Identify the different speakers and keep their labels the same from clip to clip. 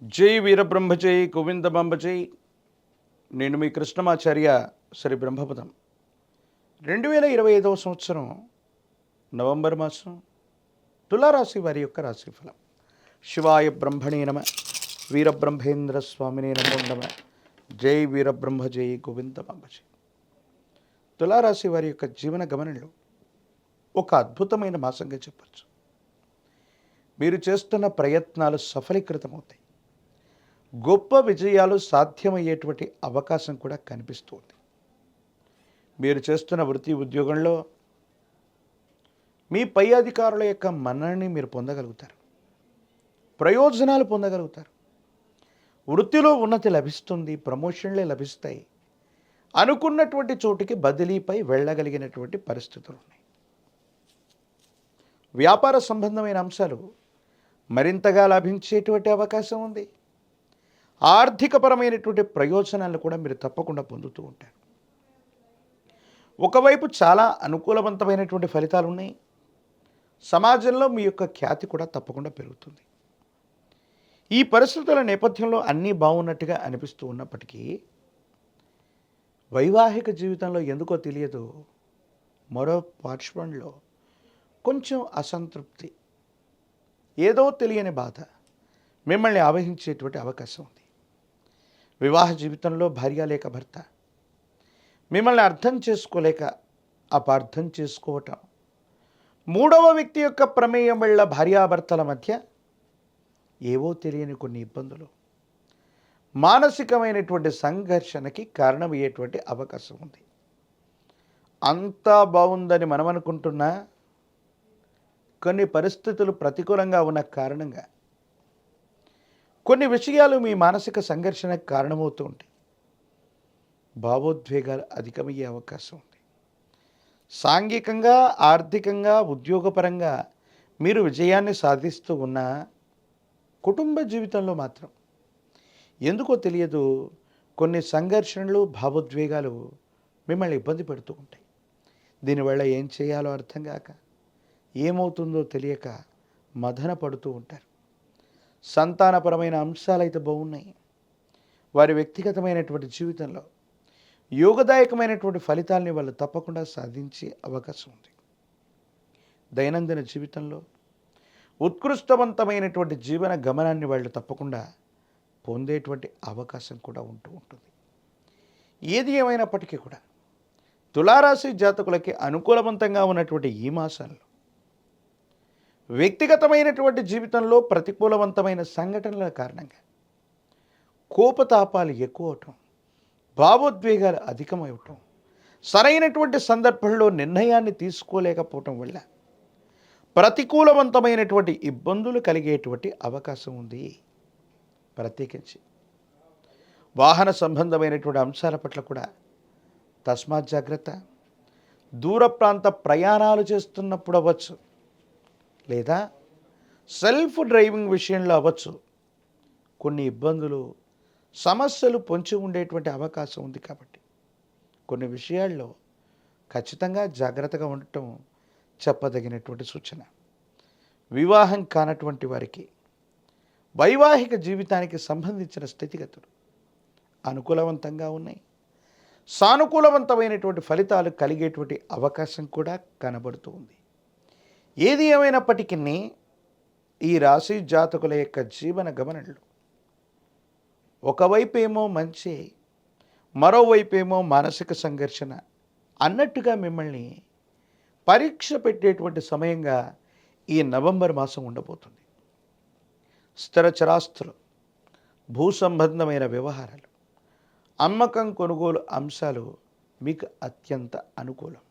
Speaker 1: జై వీరబ్రహ్మజై గోవిందమాంబజై. నేను మీ కృష్ణమాచార్య శ్రీ బ్రహ్మపదం. 2025 సంవత్సరం నవంబర్ మాసం తులారాశి వారి యొక్క రాశిఫలం. శివాయ బ్రహ్మణే నమ, వీరబ్రహ్మేంద్ర స్వామినే నమో నమ. జై వీరబ్రహ్మజై గోవిందమాంబజై. తులారాశి వారి యొక్క జీవన గమనంలో ఒక అద్భుతమైన మాసంగా చెప్పచ్చు. మీరు చేస్తున్న ప్రయత్నాలు సఫలీకృతమవుతాయి. గొప్ప విజయాలు సాధ్యమయ్యేటువంటి అవకాశం కూడా కనిపిస్తుంది. మీరు చేస్తున్న వృత్తి ఉద్యోగంలో మీ పై అధికారుల యొక్క మన్ననని మీరు పొందగలుగుతారు, ప్రయోజనాలు పొందగలుగుతారు. వృత్తిలో ఉన్నతి లభిస్తుంది, ప్రమోషన్లే లభిస్తాయి. అనుకున్నటువంటి చోటికి బదిలీపై వెళ్ళగలిగినటువంటి పరిస్థితులు ఉన్నాయి. వ్యాపార సంబంధమైన అంశాలు మరింతగా లభించేటువంటి అవకాశం ఉంది. ఆర్థికపరమైనటువంటి ప్రయోజనాలను కూడా మీరు తప్పకుండా పొందుతూ ఉంటారు. ఒకవైపు చాలా అనుకూలవంతమైనటువంటి ఫలితాలు ఉన్నాయి. సమాజంలో మీ యొక్క ఖ్యాతి కూడా తప్పకుండా పెరుగుతుంది. ఈ పరిస్థితుల నేపథ్యంలో అన్నీ బాగున్నట్టుగా అనిపిస్తూ ఉన్నప్పటికీ వైవాహిక జీవితంలో ఎందుకో తెలియదు, మరో పార్శ్వంలో కొంచెం అసంతృప్తి, ఏదో తెలియని బాధ మిమ్మల్ని ఆవహించేటువంటి అవకాశం ఉంది. వివాహ జీవితంలో భార్య లేక భర్త మిమ్మల్ని అర్థం చేసుకోలేక అపార్థం చేసుకోవటం, మూడవ వ్యక్తి యొక్క ప్రమేయం వల్ల భార్యాభర్తల మధ్య ఏవో తెలియని కొన్ని ఇబ్బందులు, మానసికమైనటువంటి సంఘర్షణకి కారణమయ్యేటువంటి అవకాశం ఉంది. అంతా బాగుందని మనం అనుకుంటున్నా కొన్ని పరిస్థితులు ప్రతికూలంగా ఉన్న కారణంగా కొన్ని విషయాలు మీ మానసిక సంఘర్షణకు కారణమవుతూ ఉంటాయి. భావోద్వేగాలు అధికమయ్యే అవకాశం ఉంది. సాంఘికంగా, ఆర్థికంగా, ఉద్యోగపరంగా మీరు విజయాన్ని సాధిస్తూ ఉన్న కుటుంబ జీవితంలో మాత్రం ఎందుకో తెలియదు కొన్ని సంఘర్షణలు, భావోద్వేగాలు మిమ్మల్ని ఇబ్బంది పెడుతూ ఉంటాయి. దీనివల్ల ఏం చేయాలో అర్థం కాక, ఏమవుతుందో తెలియక మదన పడుతూ ఉంటారు. సంతానపరమైన అంశాలైతే బాగున్నాయి. వారి వ్యక్తిగతమైనటువంటి జీవితంలో యోగదాయకమైనటువంటి ఫలితాలని వాళ్ళు తప్పకుండా సాధించే అవకాశం ఉంది. దైనందిన జీవితంలో ఉత్కృష్టవంతమైనటువంటి జీవన గమనాన్ని వాళ్ళు తప్పకుండా పొందేటువంటి అవకాశం కూడా ఉంటూ ఉంటుంది. ఏది ఏమైనప్పటికీ కూడా తులారాశి జాతకులకి అనుకూలవంతంగా ఉన్నటువంటి ఈ మాసాల్లో వ్యక్తిగతమైనటువంటి జీవితంలో ప్రతికూలవంతమైన సంఘటనల కారణంగా కోపతాపాలు ఎక్కువ అవటం, భావోద్వేగాలు అధికమవటం, సరైనటువంటి సందర్భంలో నిర్ణయాన్ని తీసుకోలేకపోవటం వల్ల ప్రతికూలవంతమైనటువంటి ఇబ్బందులు కలిగేటువంటి అవకాశం ఉంది. ప్రత్యేకించి వాహన సంబంధమైనటువంటి అంశాల పట్ల కూడా తస్మాత్ జాగ్రత్త. దూర ప్రాంత ప్రయాణాలు చేస్తున్నప్పుడు అవ్వచ్చు, లేదా సెల్ఫ్ డ్రైవింగ్ విషయంలో అవ్వచ్చు, కొన్ని ఇబ్బందులు, సమస్యలు పొంచి ఉండేటువంటి అవకాశం ఉంది. కాబట్టి కొన్ని విషయాల్లో ఖచ్చితంగా జాగ్రత్తగా ఉండటం చెప్పదగినటువంటి సూచన. వివాహం కానటువంటి వారికి వైవాహిక జీవితానికి సంబంధించిన స్థితిగతులు అనుకూలవంతంగా ఉన్నాయి. సానుకూలవంతమైనటువంటి ఫలితాలు కలిగేటువంటి అవకాశం కూడా కనబడుతూ ఉంది. ఏది ఏమైనప్పటికీ ఈ రాశి జాతకుల యొక్క జీవన గమనంలో ఒకవైపు ఏమో మంచి, మరోవైపు ఏమో మానసిక సంఘర్షణ అన్నట్టుగా మిమ్మల్ని పరీక్ష పెట్టేటువంటి సమయంగా ఈ నవంబర్ మాసం ఉండబోతుంది. స్థిర చరాస్తులు, భూ సంబంధమైన వ్యవహారాలు, అమ్మకం కొనుగోలు అంశాలు మీకు అత్యంత అనుకూలం.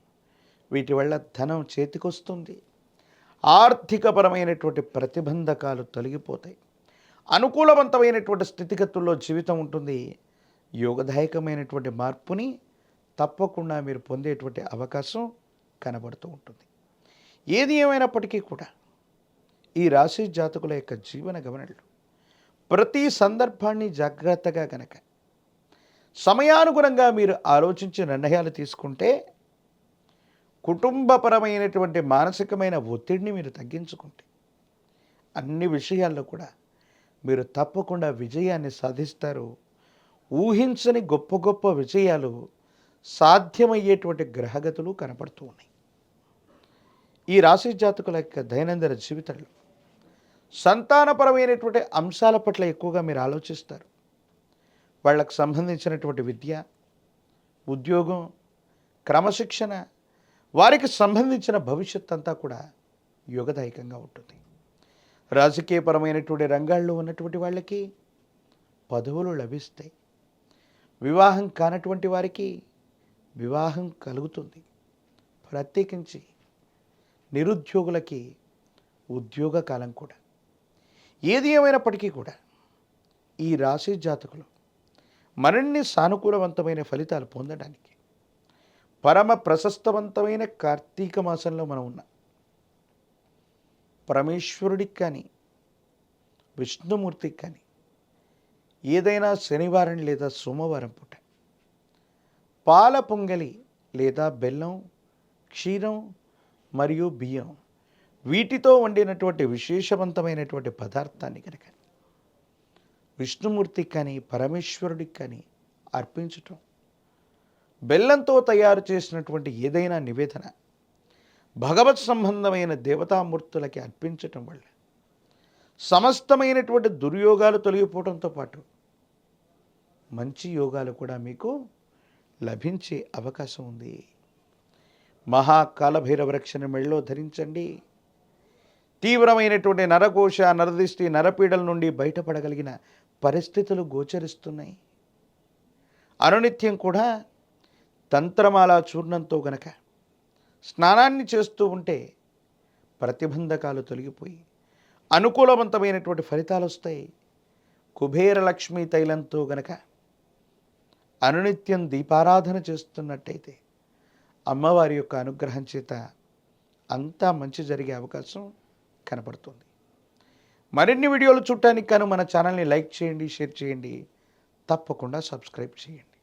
Speaker 1: వీటి వల్ల ధనం చేతికొస్తుంది. ఆర్థికపరమైనటువంటి ప్రతిబంధకాలు తొలగిపోతాయి. అనుకూలవంతమైనటువంటి స్థితిగతుల్లో జీవితం ఉంటుంది. యోగదాయకమైనటువంటి మార్పుని తప్పకుండా మీరు పొందేటువంటి అవకాశం కనబడుతూ ఉంటుంది. ఏది ఏమైనప్పటికీ కూడా ఈ రాశి జాతకుల యొక్క జీవన గమనంలో ప్రతి సందర్భాన్ని జాగ్రత్తగా గనక సమయానుగుణంగా మీరు ఆలోచించి నిర్ణయాలు తీసుకుంటే కుటుంబపరమైనటువంటి మానసికమైన ఒత్తిడిని మీరు తగ్గించుకుంటే అన్ని విషయాల్లో కూడా మీరు తప్పకుండా విజయాన్ని సాధిస్తారు. ఊహించని గొప్ప గొప్ప విజయాలు సాధ్యమయ్యేటువంటి గ్రహగతులు కనపడుతూ ఉన్నాయి. ఈ రాశి జాతకుల యొక్క దైనందిన జీవితంలో సంతానపరమైనటువంటి అంశాల పట్ల ఎక్కువగా మీరు ఆలోచిస్తారు. వాళ్ళకు సంబంధించినటువంటి విద్య, ఉద్యోగం, క్రమశిక్షణ, వారికి సంబంధించిన భవిష్యత్ అంతా కూడా యోగదాయకంగా ఉంటుంది. రాజకీయపరమైనటువంటి రంగాల్లో ఉన్నటువంటి వాళ్ళకి పదవులు లభిస్తాయి. వివాహం కానటువంటి వారికి వివాహం కలుగుతుంది. ప్రత్యేకించి నిరుద్యోగులకి ఉద్యోగ కాలం కూడా. ఏది ఏమైనప్పటికీ కూడా ఈ రాశి జాతకులు మరిన్ని సానుకూలవంతమైన ఫలితాలు పొందడానికి పరమ ప్రశస్తవంతమైన కార్తీక మాసంలో మనం ఉన్నాం. పరమేశ్వరుడికి కానీ విష్ణుమూర్తికి కానీ ఏదైనా శనివారం లేదా సోమవారం పూట పాల పొంగలి లేదా బెల్లం, క్షీరం మరియు బియ్యం వీటితో వండినటువంటి విశేషవంతమైనటువంటి పదార్థాన్ని కనుక విష్ణుమూర్తికి కానీ పరమేశ్వరుడికి కానీ అర్పించటం, బెల్లంతో తయారు చేసినటువంటి ఏదైనా నివేదన భగవత్ సంబంధమైన దేవతామూర్తులకి అర్పించటం వల్ల సమస్తమైనటువంటి దుర్యోగాలు తొలగిపోవడంతో పాటు మంచి యోగాలు కూడా మీకు లభించే అవకాశం ఉంది. మహాకాలభైరవ రక్షణ మెళ్ళలో ధరించండి. తీవ్రమైనటువంటి నరకోశ, నరదిష్టి, నరపీడల నుండి బయటపడగలిగిన పరిస్థితులు గోచరిస్తున్నాయి. అనునిత్యం కూడా తంత్రమాల చూర్ణంతో గనక స్నానాన్ని చేస్తూ ఉంటే ప్రతిబంధకాలు తొలగిపోయి అనుకూలవంతమైనటువంటి ఫలితాలు వస్తాయి. కుబేర లక్ష్మీ తైలంతో గనక అనునిత్యం దీపారాధన చేస్తున్నట్టయితే అమ్మవారి యొక్క అనుగ్రహం చేత అంతా మంచి జరిగే అవకాశం కనపడుతుంది. మరిన్ని వీడియోలు చూడటానికి గాను మన ఛానల్ని లైక్ చేయండి, షేర్ చేయండి, తప్పకుండా సబ్స్క్రైబ్ చేయండి.